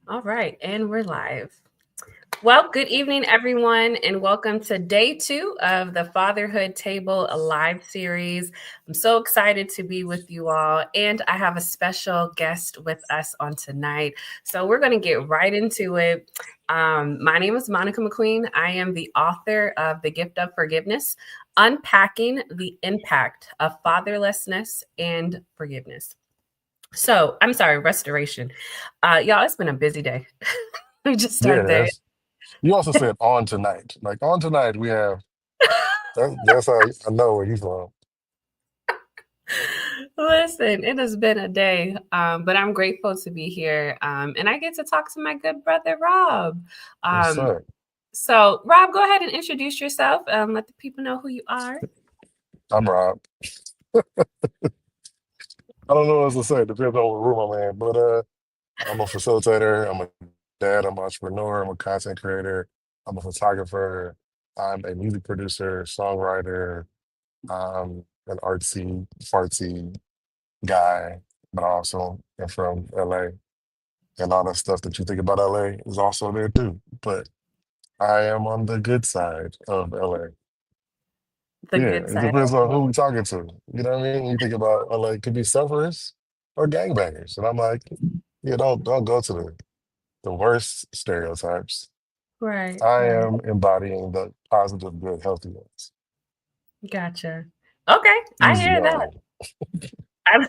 All right, and we're live. Well, good evening, everyone, and welcome to day 2 of the Fatherhood Table Alive series. I'm so excited to be with you all, and I have a special guest with us on tonight. So we're going to get right into it. My name is Monica McQueen. I am the author of The Gift of Forgiveness, Unpacking the Impact of Fatherlessness and Forgiveness. So, I'm sorry, restoration. Y'all, it's been a busy day. Let me just start Yeah, there. you also said on tonight. Like on tonight, we have that's how I know where he's from. Listen, it has been a day, but I'm grateful to be here. And I get to talk to my good brother, Rob. What's Um, up? so, Rob, go ahead and introduce yourself. Let the people know who you are. I'm Rob. I don't know what else to say. Depends on what room I'm in, but I'm a facilitator. I'm a dad. I'm an entrepreneur. I'm a content creator. I'm a photographer. I'm a music producer, songwriter. I'm an artsy, fartsy guy, but I also am from LA, and all that stuff that you think about LA is also there too. But I am on the good side of LA. The Yeah, good it side. depends on who we talking to. You know what I mean? When you think about LA, it could be sufferers or gangbangers. And I'm like, yeah, don't go to the worst stereotypes. Right, I right. am embodying the positive, good, healthy ones. Gotcha. Okay, I Easy hear that. going. I,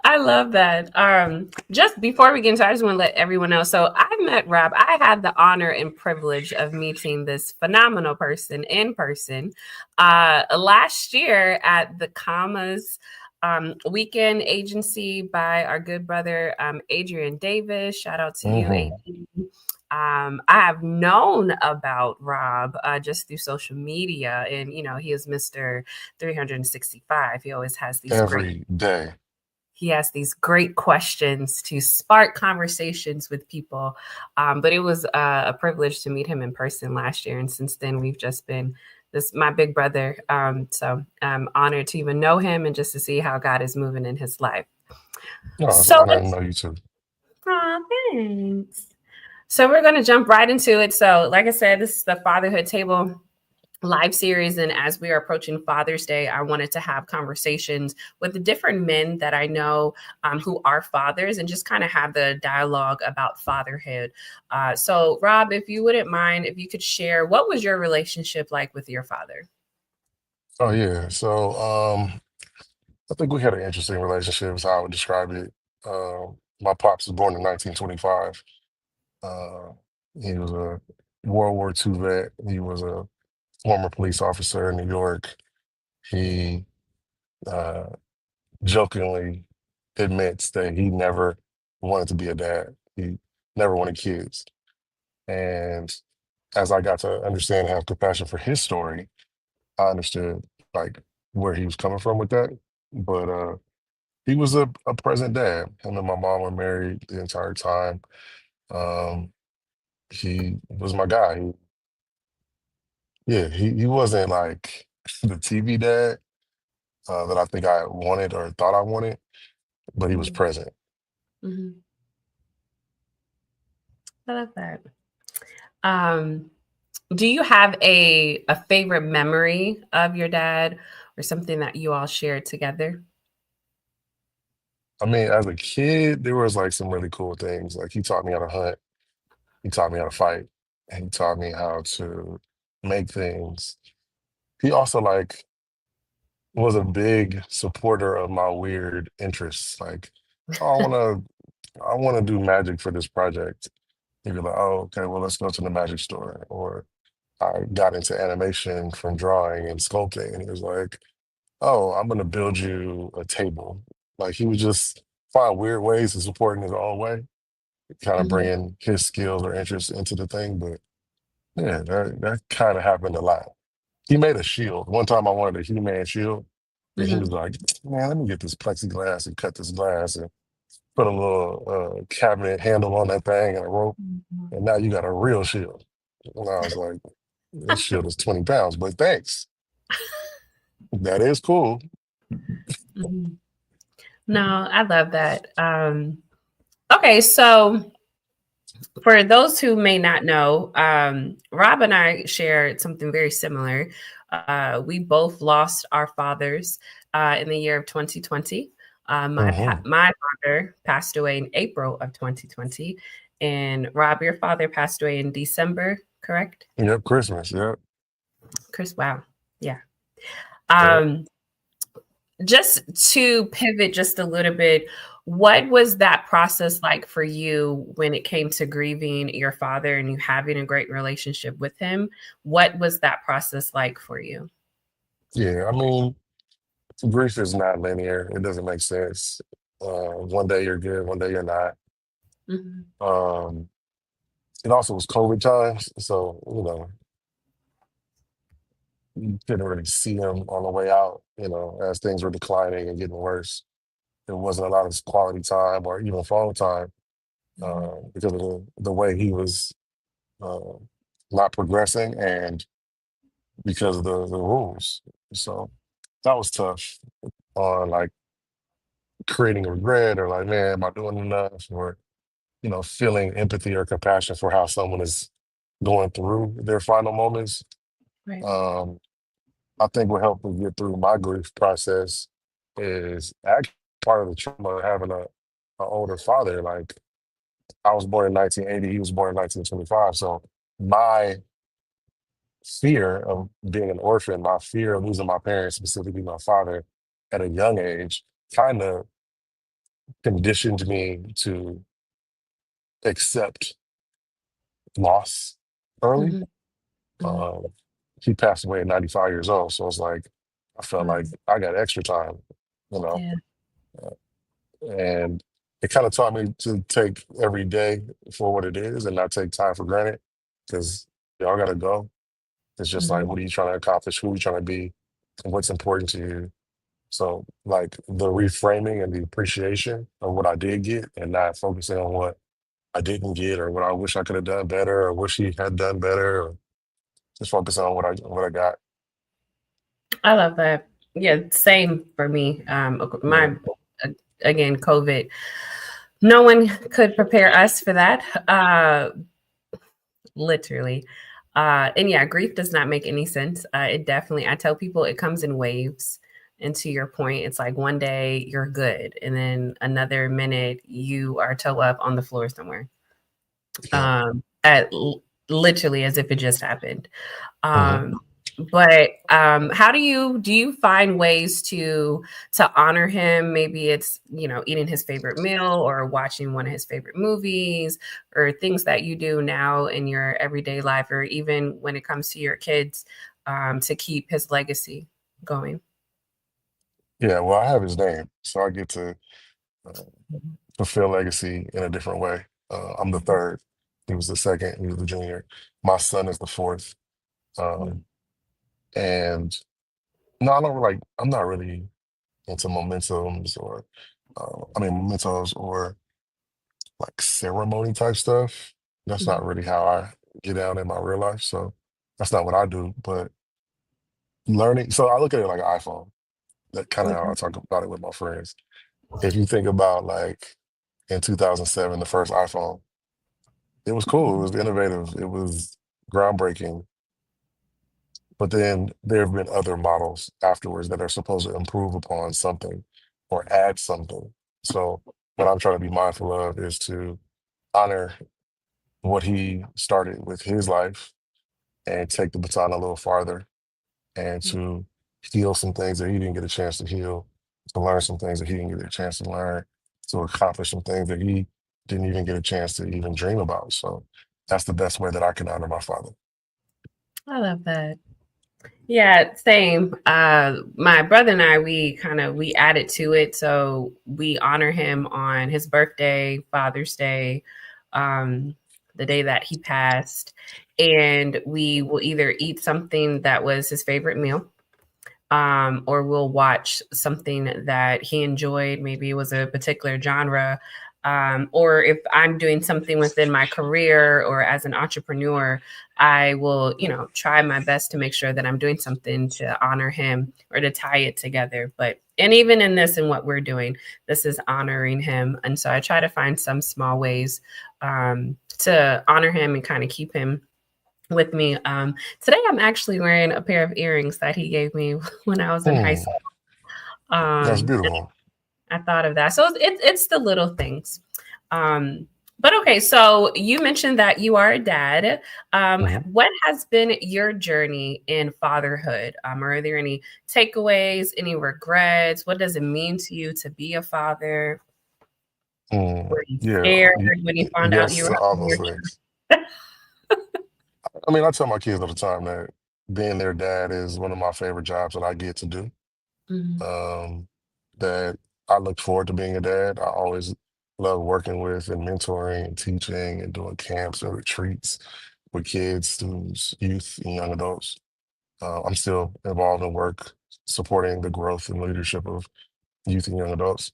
I love that. Just before we get into, I just want to let everyone know. So I met Rob. I had the honor and privilege of meeting this phenomenal person in person last year at the Commas weekend agency by our good brother Adrian Davis. Shout out to you, Hmm. Adrian. I have known about Rob just through social media, and he is Mr. 365. He always has these great Every day. he has these great questions to spark conversations with people. But it was a privilege to meet him in person last year, and since then we've just been this my big brother. So I'm honored to even know him and just to see how God is moving in his life. No, it's an So honor to know you too. aw, thanks. So we're going to jump right into it. So, like I said, this is the Fatherhood Table live series, and as we are approaching Father's Day, I wanted to have conversations with the different men that I know who are fathers and just kind of have the dialogue about fatherhood. So Rob, if you wouldn't mind, if you could share, what was your relationship like with your father? Oh yeah. So I think we had an interesting relationship is how I would describe it. My pops was born in 1925. Uh, he was a World War II vet. He was a former police officer in New York. He uh, jokingly admits that he never wanted to be a dad. He never wanted kids. And as I got to understand and have compassion for his story, I understood like where he was coming from with that. But he was a present dad. Him and my mom were married the entire time. Um, he was my guy. Yeah, he wasn't like the TV dad that I think I wanted or thought I wanted, but he was present. Mm-hmm. I love that. Um, do you have a favorite memory of your dad or something that you all shared together? I mean, as a kid, there was like some really cool things. Like he taught me how to hunt, he taught me how to fight, and he taught me how to make things. He also like was a big supporter of my weird interests. Like, oh, I wanna do magic for this project. He'd be like, oh, okay, well, let's go to the magic store. Or I got into animation from drawing and sculpting, and he was like, oh, I'm gonna build you a table. Like he would just find weird ways to support in his own way, kind of Mhm, bringing his skills or interests into the thing. But yeah, that kind of happened a lot. He made a shield. One time I wanted a He-Man shield, and he was mhm. like, man, let me get this plexiglass and cut this glass and put a little cabinet handle on that thing and a rope, Mhm. and now you got a real shield. And I was like, this shield is 20 pounds, but thanks. That is cool. Mhm. No, I love that. Okay, so for those who may not know, Rob and I shared something very similar. We both lost our fathers in the year of 2020. Hmm. My father passed away in April of 2020, and Rob, your father passed away in December, correct? Yep, Christmas. Yep, Chris, wow, yeah. yep. Um, just to pivot just a little bit, what was that process like for you when it came to grieving your father and you having a great relationship with him? What was that process like for you? Yeah, I mean, grief is not linear. It doesn't make sense. One day you're good, one day you're not. Mhm, Um, it also was COVID times, so you couldn't really see him on the way out. As things were declining and getting worse, there wasn't a lot of quality time or even phone time mhm, because of the way he was uh, not progressing and because of the rules. So that was tough on like creating a regret or like, man, am I doing enough? Or, feeling empathy or compassion for how someone is going through their final moments. right. Um, I think what helped me get through my grief process is actually part of the trauma of having a older father. Like I was born in 1980, he was born in 1925. So my fear of being an orphan, my fear of losing my parents, specifically my father, at a young age, kind of conditioned me to accept loss early. Mhm, mhm. Um, he passed away at 95 years old. So it's like, I felt like Um, I got extra time, you know, yeah. uh, and it kind of taught me to take every day for what it is and not take time for granted because y'all got to go. It's just like, Mhm. what are you trying to accomplish? Who are you trying to be? And what's important to you? So, like the reframing and the appreciation of what I did get and not focusing on what I didn't get or what I wish I could have done better or wish he had done better or just focus on what I got. I love that. Yeah, same for me. Yeah. My again, COVID. No one could prepare us for that. Literally. And yeah, grief does not make any sense. It definitely, I tell people it comes in waves. And to your point, it's like one day you're good, and then another minute you are toe up on the floor somewhere. Yeah. Literally as if it just happened. Hmm. Um, but how do you find ways to honor him? Maybe it's eating his favorite meal or watching one of his favorite movies or things that you do now in your everyday life, or even when it comes to your kids, to keep his legacy going. Yeah. Well, I have his name, so I get to uh, Mhm. fulfill legacy in a different way. I'm the third. He was the second. He was the junior. My son is the fourth. Mhm. Um, and no, I don't like. I'm not really into momentums or, mementos or like ceremony type stuff. That's not Mhm. really how I get down in my real life. So that's not what I do. But learning, so I look at it like an iPhone. That kind of how Okay. I talk about it with my friends. If you think about like in 2007, the first iPhone, it was cool. It was innovative. It was groundbreaking. But then there have been other models afterwards that are supposed to improve upon something or add something. So what I'm trying to be mindful of is to honor what he started with his life and take the baton a little farther and to heal some things that he didn't get a chance to heal, to learn some things that he didn't get a chance to learn, to accomplish some things that he didn't even get a chance to even dream about. So that's the best way that I can honor my father. I love that. Yeah, same. My brother and I, we added to it. So we honor him on his birthday, Father's Day, um, the day that he passed. And we will either eat something that was his favorite meal, or we'll watch something that he enjoyed. Maybe it was a particular genre. Or if I'm doing something within my career or as an entrepreneur, I will, try my best to make sure that I'm doing something to honor him or to tie it together. But And even in this and what we're doing, this is honoring him. And so I try to find some small ways to honor him and kind of keep him with me. Today, I'm actually wearing a pair of earrings that he gave me when I was in high Hmm. school. That's Um, beautiful. I thought of that. So it's the little things. Um, but okay, so you mentioned that you are a dad. Mhm. What has been your journey in fatherhood? Are there any takeaways, any regrets? What does it mean to you to be a father? Were you Yeah. scared when you found out you Yes were to all having those your things. I mean, I tell my kids all the time that being their dad is one of my favorite jobs that I get to do. child? Um, that I look forward to being a dad. I always love working with and mentoring and teaching and doing camps and retreats with kids, students, youth, and young adults. I'm still involved in work supporting the growth and leadership of youth and young adults.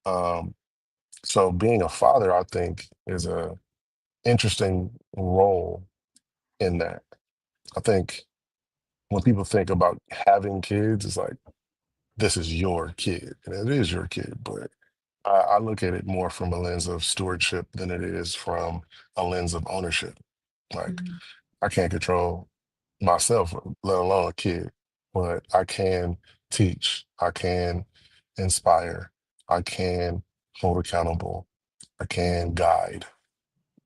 Um, so being a father, I think, is a interesting role in that. I think when people think about having kids, it's like this is your kid, and it is your kid, but I look at it more from a lens of stewardship than it is from a lens of ownership. Like Mhm, I can't control myself, let alone a kid, but I can teach, I can inspire, I can hold accountable, I can guide.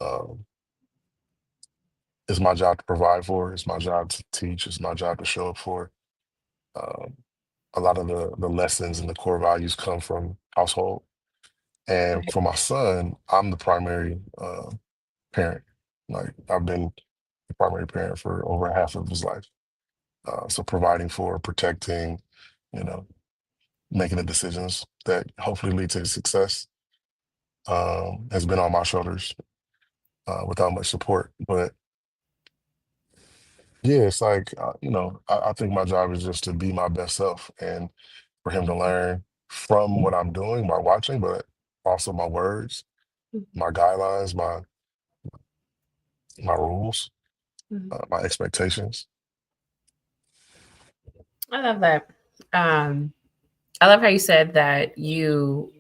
Um, it's my job to provide for. It's my job to teach. It's my job to show up for. Um, a lot of the lessons and the core values come from household. And right, for my son, I'm the primary parent. Like I've been the primary parent for over half of his life. So providing for, protecting, you know, making the decisions that hopefully lead to success has been on my shoulders without much support. But yeah, it's like, I think my job is just to be my best self and for him to learn from what I'm doing by watching, but also my words, mhm, my guidelines, my rules, mhm. my expectations. I love that. Um, I love how you said that you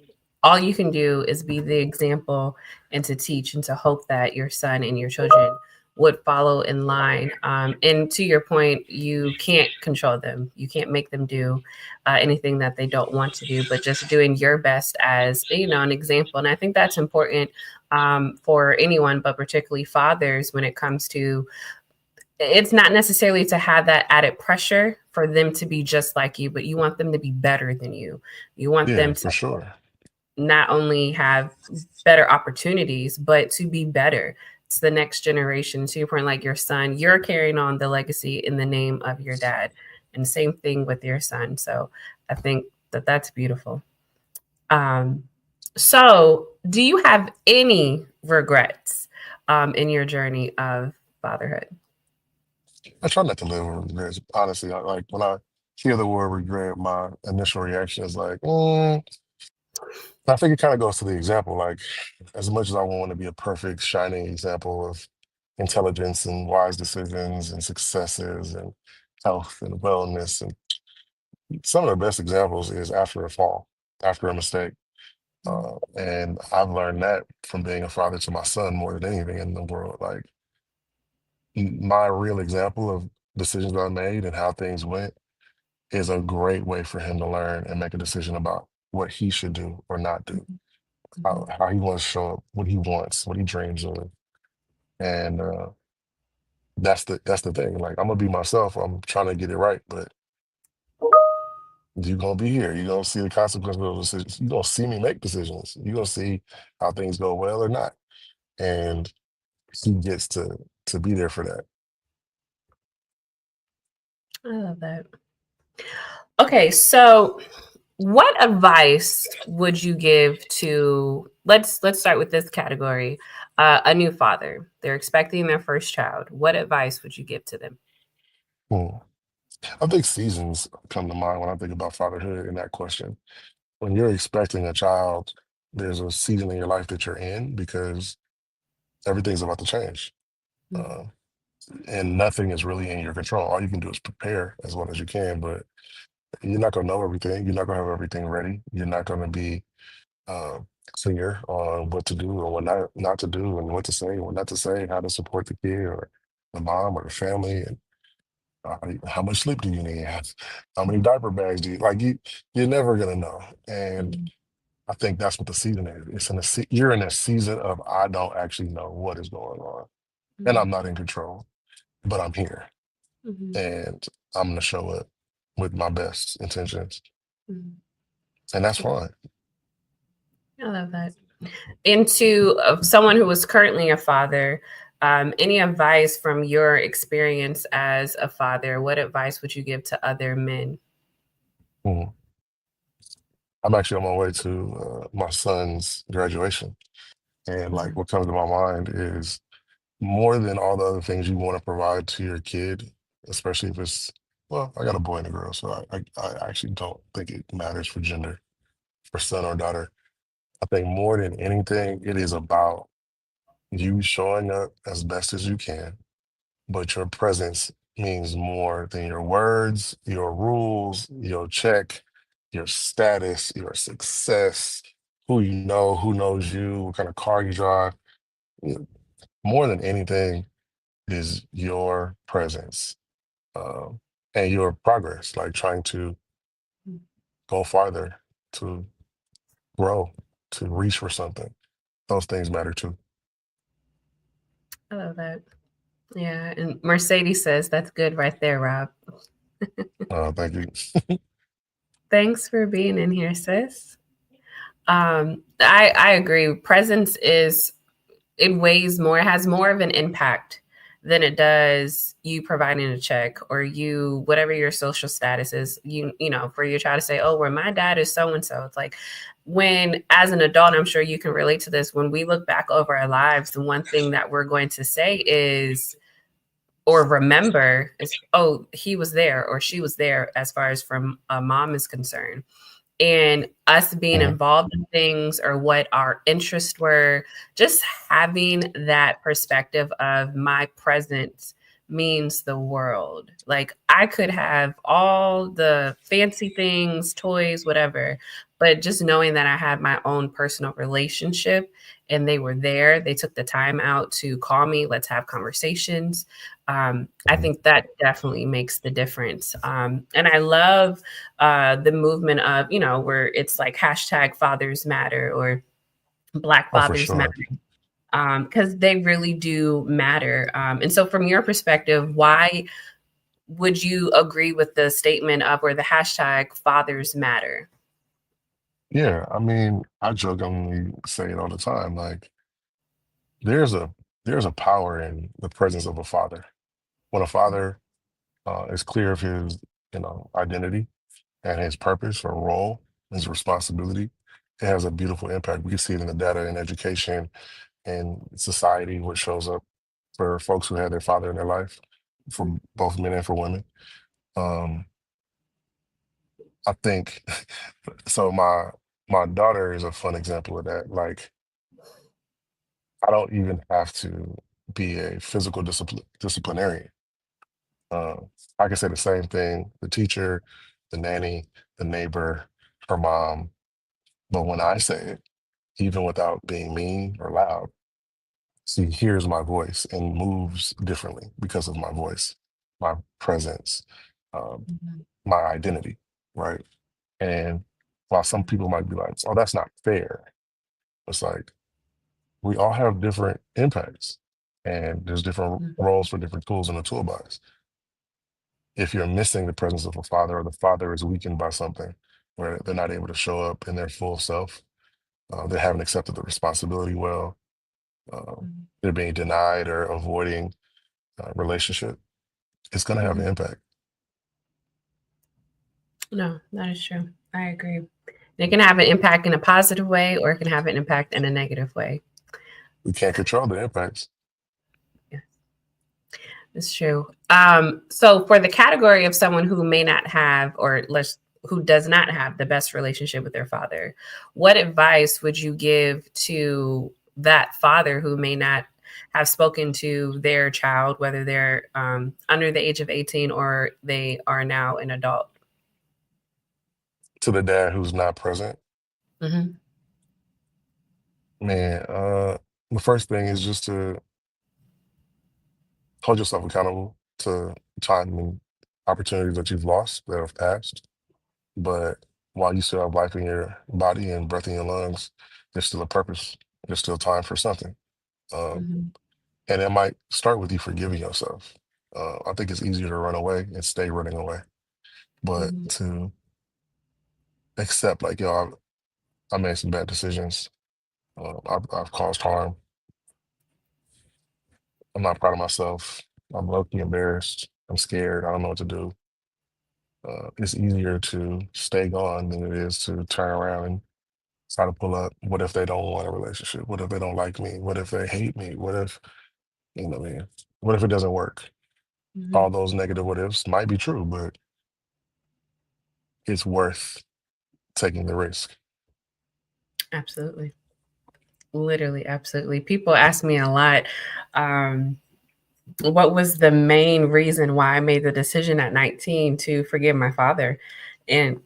all you can do is be the example and to teach and to hope that your son and your children would follow in line. And to your point, you can't control them. You can't make them do anything that they don't want to do, but just doing your best as an example. And I think that's important for anyone, but particularly fathers, when it comes to it's not necessarily to have that added pressure for them to be just like you, but you want them to be better than you. You want Yeah, them to for sure. not only have better opportunities, but to be better. It's the next generation. To your point, like your son, you're carrying on the legacy in the name of your dad. And same thing with your son. So I think that that's beautiful. Um, so, do you have any regrets in your journey of fatherhood? I try not to live with regrets. Honestly, like when I hear the word regret, my initial reaction is like, I think it kind of goes to the example. Like, as much as I want to be a perfect, shining example of intelligence and wise decisions and successes and health and wellness, and some of the best examples is after a fall, after a mistake. And I've learned that from being a father to my son more than anything in the world. Like, my real example of decisions I made and how things went is a great way for him to learn and make a decision about what he should do or not do, Mhm. how he wants to show up, what he wants, what he dreams of. And that's the thing. Like I'm gonna be myself. I'm trying to get it right, but you're gonna be here. You're gonna see the consequences of those decisions. You're gonna see me make decisions. You're gonna see how things go well or not. And he gets to be there for that. I love that. Okay, so what advice would you give to let's start with this category, a new father. They're expecting their first child. What advice would you give to them? Hmm. I think seasons come to mind when I think about fatherhood in that question. When you're expecting a child, there's a season in your life that you're in because everything's about to change. Mhm, Uh, and nothing is really in your control. All you can do is prepare as well as you can. But You're not gonna know everything. You're not gonna have everything ready. You're not gonna be uh, clear on what to do or what not to do, and what to say and what not to say, how to support the kid or the mom or the family, and how much sleep do you need? How many diaper bags do you like? You're never gonna know, and Mhm. I think that's what the season is. You're in a season of I don't actually know what is going on, and Mhm. I'm not in control, but I'm here, Mhm. and I'm gonna show up with my best intentions, Mhm. and that's fine. I love that. Into someone who is currently a father, any advice from your experience as a father? What advice would you give to other men? Mhm. I'm actually on my way to my son's graduation, and like Mhm. what comes to my mind is more than all the other things you want to provide to your kid, especially if it's, well, I got a boy and a girl, so I actually don't think it matters for gender, for son or daughter. I think more than anything, it is about you showing up as best as you can, but your presence means more than your words, your rules, your check, your status, your success, who you know, who knows you, what kind of car you drive. You- More than anything is your presence, um, and your progress, like trying to go farther, to grow, to reach for something. Those things matter too. I love that. Yeah, and Mercedes says that's good right there, Rob. Thank you. Thanks for being in here, sis. I agree. Presence is it weighs more, it has more of an impact than it does you providing a check or you whatever your social status is. You know, for your child to say, "Oh, well, my dad is so and so." It's like when as an adult, I'm sure you can relate to this. When we look back over our lives, the one thing that we're going to say is or remember is, "Oh, he was there or she was there," as far as from a mom is concerned, and us being Mhm. involved in things or what our interests were, just having that perspective of my presence means the world. Like I could have all the fancy things, toys, whatever, but just knowing that I had my own personal relationship and they were there, they took the time out to call me, let's have conversations. I Mhm. think that definitely makes the difference. And I love the movement of, you know, where it's like hashtag fathers matter or Black Oh, for fathers matter, sure. because they really do matter. And so, from your perspective, why would you agree with the statement of or the hashtag fathers matter? Yeah, I mean, I jokingly say it all the time. Like, there's a there's a power in the presence of a father. When a father is clear of his, identity and his purpose or role, his responsibility, it has a beautiful impact. We can see it in the data in education and society, what shows up for folks who had their father in their life, for both men and for women. Um, I think so. My daughter is a fun example of that. Like, I don't even have to be a physical disciplinarian. Uh, I can say the same thing, the teacher, the nanny, the neighbor, her mom. But when I say it, even without being mean or loud, she hears my voice and moves differently because of my voice, my presence, um, Mhm. my identity, right? And while some people might be like, oh, that's not fair, it's like we all have different impacts and there's different Mhm. roles for different tools in the toolbox. If you're missing the presence of a father or the father is weakened by something where they're not able to show up in their full self, they haven't accepted the responsibility well, Mhm. they're being denied or avoiding relationship, it's going to have an Mhm. impact. No, that is true. I agree. It can have an impact in a positive way or it can have an impact in a negative way. We can't control the impacts. Yeah. It's true. So for the category of someone who may not have, or less, who does not have the best relationship with their father, what advice would you give to that father who may not have spoken to their child, whether they're under the age of 18 or they are now an adult? to the dad who's not present, Hmm. man, the first thing is just to hold yourself accountable to time and opportunities that you've lost that have passed. But while you still have life in your body and breath in your lungs, there's still a purpose. There's still time for something. Um, Hmm. and it might start with you forgiving yourself. I think it's easier to run away and stay running away, but Hmm. to accept, like, yo, I made some bad decisions. I've caused harm. I'm not proud of myself. I'm low-key embarrassed. I'm scared. I don't know what to do. It's easier to stay gone than it is to turn around and try to pull up. What if they don't want a relationship? What if they don't like me? What if they hate me? What if, what I mean? What if it doesn't work? Hmm. All those negative what ifs might be true, but it's worth taking the risk. Absolutely. Literally, absolutely. People ask me a lot, um, what was the main reason why I made the decision at 19 to forgive my father? And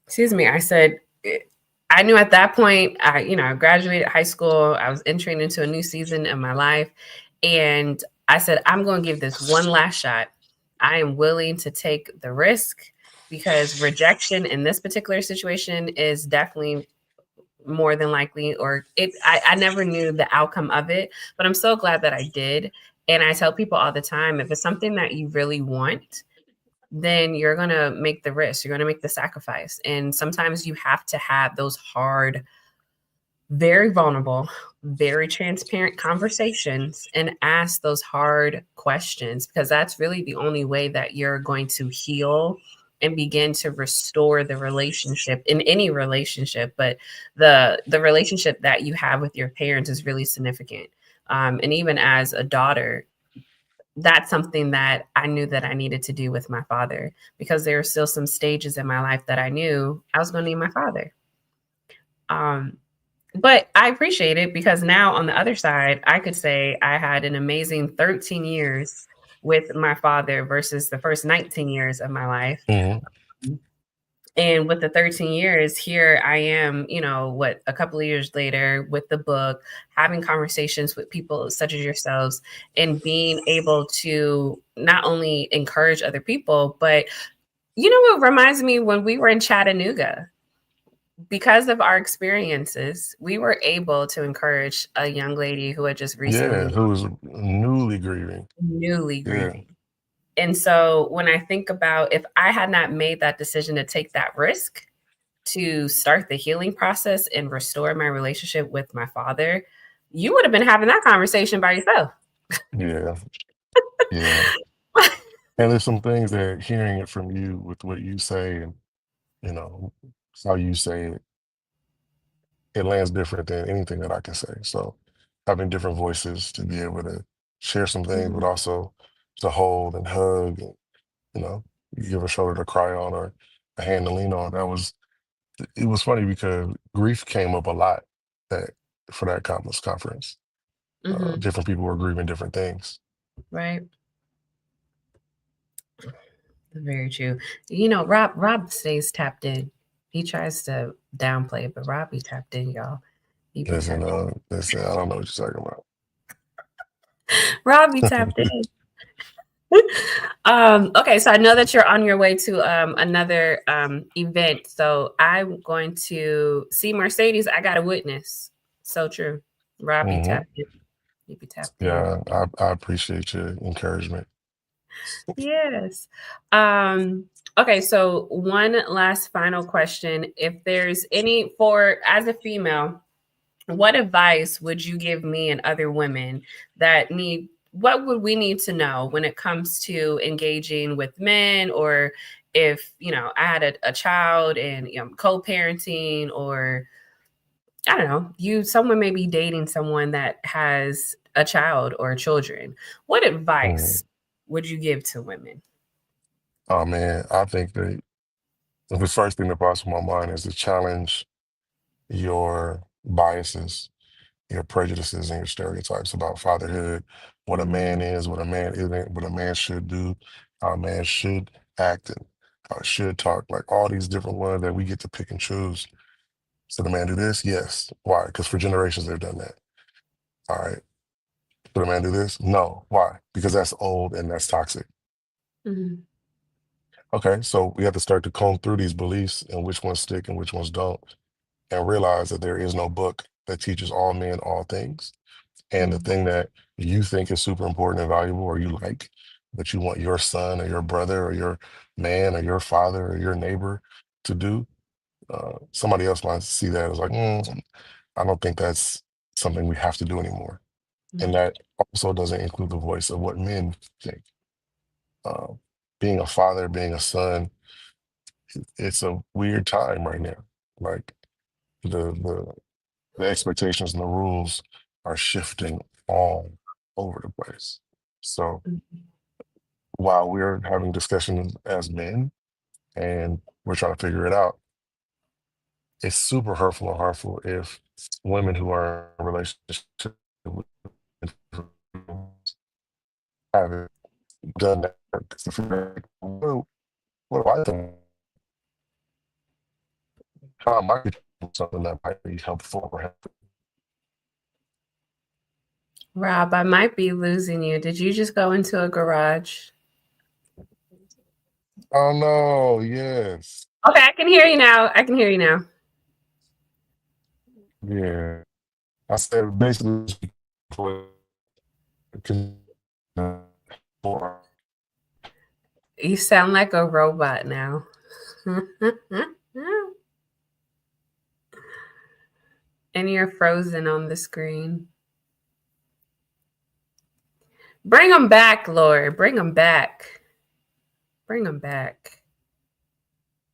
excuse me, I said, I knew at that point, I graduated high school. I was entering into a new season of my life. And I said, I'm going to give this one last shot. I am willing to take the risk because rejection in this particular situation is definitely more than likely, or I never knew the outcome of it, but I'm so glad that I did. And I tell people all the time, if it's something that you really want, then you're going to make the risk, you're going to make the sacrifice. And sometimes you have to have those hard, very vulnerable, very transparent conversations and ask those hard questions, because that's really the only way that you're going to heal and begin to restore the relationship in any relationship. But the relationship that you have with your parents is really significant. And even as a daughter, that's something that I knew that I needed to do with my father, because there were still some stages in my life that I knew I was going to need my father. Um, but I appreciate it because now on the other side, I could say I had an amazing 13 years with my father versus the first 19 years of my life. Hmm. And with the 13 years, here I am, what, a couple of years later with the book, having conversations with people such as yourselves, and being able to not only encourage other people, but what reminds me, when we were in Chattanooga, because of our experiences, we were able to encourage a young lady who had just Yeah, recently who's newly grieving. newly Yeah, grieving. And so when I think about, if I had not made that decision to take that risk to start the healing process and restore my relationship with my father, you would have been having that conversation by yourself. yeah, yeah. And there's some things that hearing it from you with what you say and, you know, how you say it, it lands different than anything that I can say. So having different voices to be able to share some things, but Mhm. also to hold and hug and, you know, give a shoulder to cry on or a hand to lean on. It was funny because grief came up a lot that for that conference. Mhm. Different people were grieving different things. Right. Very true. Rob stays tapped in. He tries to downplay it, but Rob be tapped in, y'all. He be tapped Listen, I don't know what you're talking about. Rob be tapped in. Okay, so I know that you're on your way to another event. So I'm going to see Mercedes. I got a witness. So true. Rob be Hmm. tapped in. He be tapped in. Yeah, I appreciate your encouragement. Yes. Okay, so one last final question. If there's any, for as a female, what advice would you give me and other women that need, what would we need to know when it comes to engaging with men, or if, I had a child and co-parenting, or I don't know, someone may be dating someone that has a child or children. What Mhm. advice would you give to women? Oh man, I think that the first thing that pops in my mind is to challenge your biases, your prejudices, and your stereotypes about fatherhood, what a man Mhm. is, what a man isn't, what a man should do, how a man should act, and should talk, like all these different ones that we get to pick and choose. So the man do this? Yes. Why? Because for generations they've done that. All right. Should a man do this? No. Why? Because that's old and that's toxic. Mhm. Okay, so we have to start to comb through these beliefs and which ones stick and which ones don't, and realize that there is no book that teaches all men all things. And the Mhm. thing that you think is super important and valuable or you like, but you want your son or your brother or your man or your father or your neighbor to do, somebody else might see that as like, I don't think that's something we have to do anymore. And Mhm. that also doesn't include the voice of what men think. Uh, Being a father, being a son, it's a weird time right now. Like the the expectations and the rules are shifting all over the place. So Mhm. while we're having discussions as men and we're trying to figure it out, it's super hurtful and harmful if women who are in relationships haven't done that work. So what do I think? How am I contributing something that might be helpful or helpful? Rob, I might be losing you. Did you just go into a garage? Oh no, yes. Okay, I can hear you now. I can hear you now. Yeah. I said basically for for You sound like a robot now. And you're frozen on the screen. Bring them back, Lord. Bring them back. Bring them back.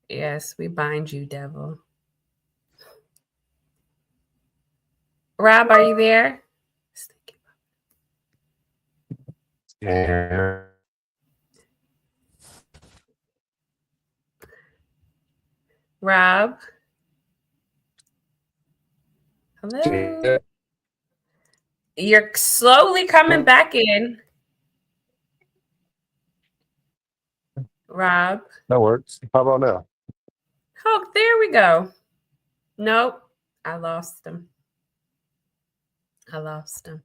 Yes, we bind you, devil. Rob, are you there? yeah, Rob, hello. yeah, You're slowly coming back in. Rob. that works. How about now? Oh, there we go. Nope. I lost him. I lost him.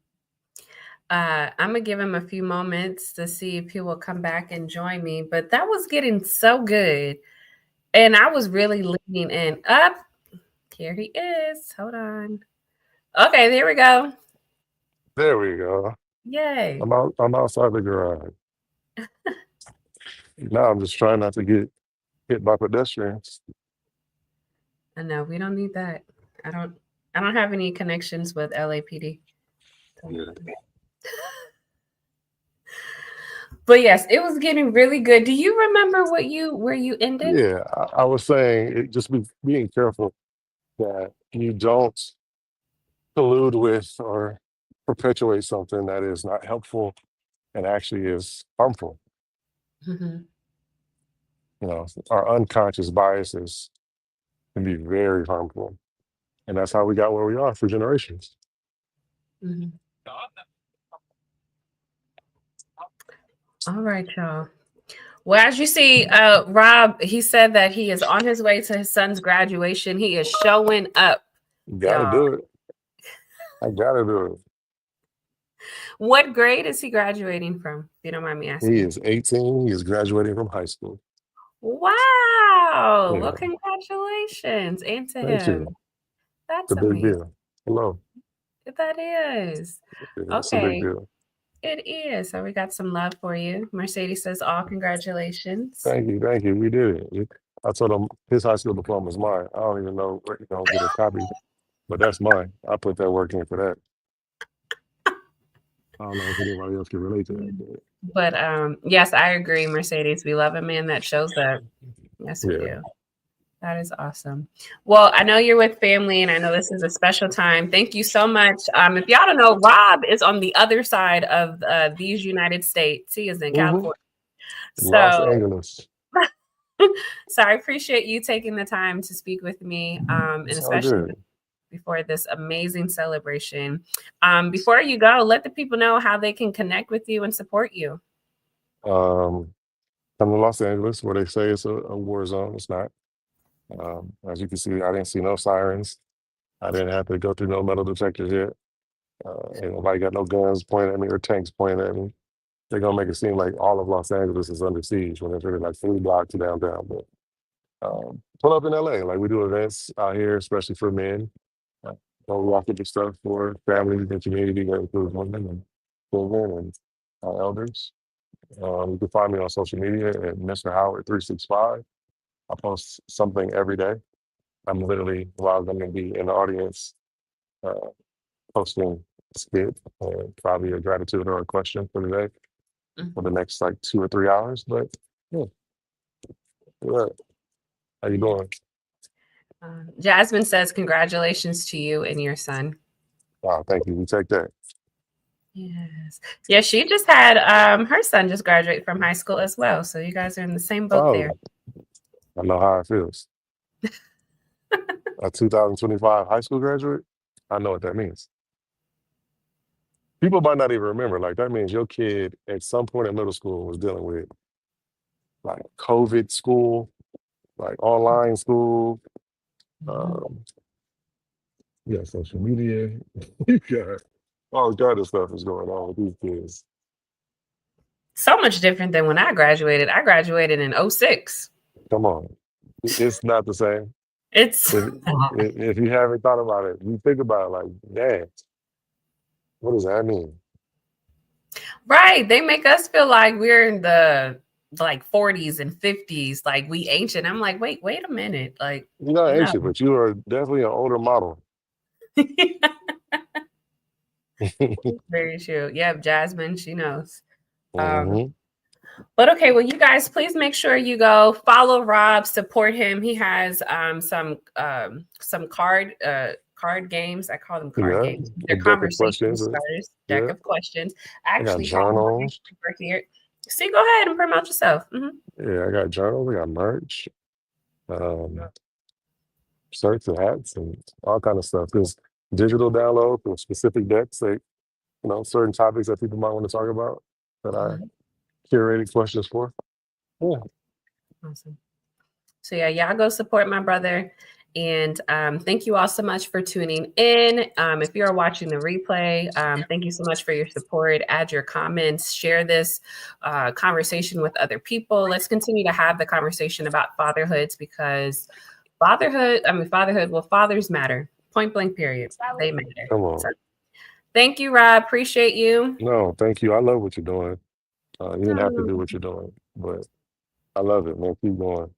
I'm gonna give him a few moments to see if he will come back and join me. But that was getting so good, and I was really leaning in. Up here he is. Hold on. Okay, there we go. There we go. Yay! I'm outside the garage. Now I'm just trying not to get hit by pedestrians. I know we don't need that. I don't. I don't have any connections with LAPD. Yeah. But yes, it was getting really good. Do you remember where you ended? Yeah, I was saying just being careful that you don't collude with or perpetuate something that is not helpful and actually is harmful. Hmm. You know, our unconscious biases can be very harmful. And that's how we got where we are for generations. Hmm. All right, y'all. Well, as you see, Rob, he said that he is on his way to his son's graduation. He is showing up, Gotta y'all. do it. I gotta do it. What grade is he graduating from? If you don't mind me He asking. is 18. He is graduating from high school. Wow. Well, Yeah, congratulations. And to thank him. you. It's That's a big amazing. deal. Hello. That is. Yeah, it's a big Okay. deal. It is. So we got some love for you. Mercedes says, all congratulations. Thank you. Thank you. We did it. I told him his high school diploma is mine. I don't even know where to get a copy, but that's mine. I put that work in for that. I don't know if anybody else can relate to that, but But yes, I agree, Mercedes. We love a man that shows up. Yes, we yeah. do. That is awesome. Well, I know you're with family, and I know this is a special time. Thank you so much. If y'all don't know, Rob is on the other side of these United States. He is in hmm California. Los So, Angeles. so I appreciate you taking the time to speak with me, and It's all especially good. before this amazing celebration. Before you go, let the people know how they can connect with you and support you. Um, Come to Los Angeles, where they say it's a war zone. It's not. As you can see, I didn't see no sirens. I didn't have to go through no metal detectors yet. Ain't nobody got no guns pointing at me or tanks pointing at me. They're gonna make it seem like all of Los Angeles is under siege when it's really like 3 blocks downtown. But pull up in LA, like we do events out here, especially for men. Uh, we walk into stuff for families and community that includes women and children and elders. You can find me on social media at Mr. Howard365. I post something every day. I'm literally, while I'm going to be in the audience, uh, posting a skit or probably a gratitude or a question for the day for the next like 2 or 3 hours. But yeah, yeah. How you Yeah. doing? Jasmine says, congratulations to you and your son. Wow, thank you. We take that. Yes. Yeah, she just had her son just graduate from high school as well. So you guys are in the same boat there. Oh, I know how it feels. A 2025 high school graduate, I know what that means. People might not even remember. Like that means your kid at some point in middle school was dealing with like COVID school, like online school. Um, you got social media. You got all kind of stuff is going on with these kids. So much different than when I graduated. I graduated in 06. Come on, it's not the same. It's If you haven't thought about it, you think about it like, man, what does that mean? right. They make us feel like we're in the like 40s and 50s, like we ancient. I'm like, wait a minute. Like, You're not no. ancient, but you are definitely an older model. Very true. Yeah, Jasmine, she knows. Um, Hmm. but okay, well, you guys, please make sure you go follow Rob, support him. He has some card games. I call them card Yeah, games. a They're deck of conversation questions. starters, deck Yeah, of questions. I I got actually have one journals. over here. See, go ahead and promote yourself. Yeah, I got journals. I got merch, um, shirts and hats, and all kind of stuff. There's digital download for specific decks, like certain topics that people might want to talk about that I Mhm. curated questions for. Yeah, Awesome. So yeah, y'all go support my brother. And thank you all so much for tuning in. If you're watching the replay, thank you so much for your support. Add your comments, share this conversation with other people. Let's continue to have the conversation about fatherhoods because well, fathers matter. Point blank, period. They matter. come So on. thank you, Rob. Appreciate you. No, thank you. I love what you're doing. You didn't have to Oh, do what you're doing, but I love it, man. Keep going.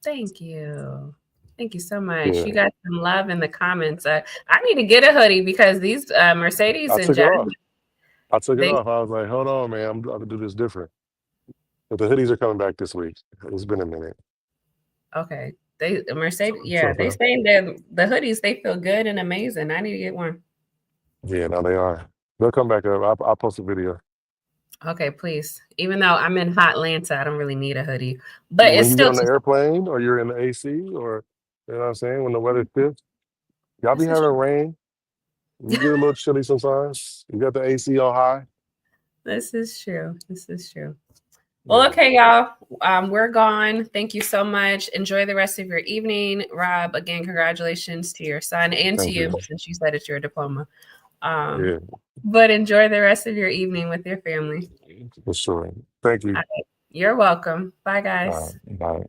thank you. Thank you so much. Yeah, You got some love in the comments. I need to get a hoodie because these Mercedes I and took it Jasmine, off. I took it they off. I was like, hold on, man. I'm about to do this different. But the hoodies are coming back this week. It's been a minute. okay. They Mercedes, yeah, they So, saying that the hoodies they feel good and amazing. I need to get one. yeah, no, they are. They'll come back up. I'll post a video. Okay, please. Even though I'm in hot Atlanta, I don't really need a hoodie, but When it's you get still on the too. airplane or you're in the AC or, you know what I'm saying, when the weather shifts, y'all be This is having rain. You get a little chilly sometimes. You got the AC on high. this is true. This is true. Well, Yeah, okay, y'all. We're gone. Thank you so much. Enjoy the rest of your evening. Rob, again, congratulations to your son and to thank you, you. since you said it's your diploma. Um, Yeah, but enjoy the rest of your evening with your family. for sure. Thank you. All right. You're welcome. Bye, guys. Bye.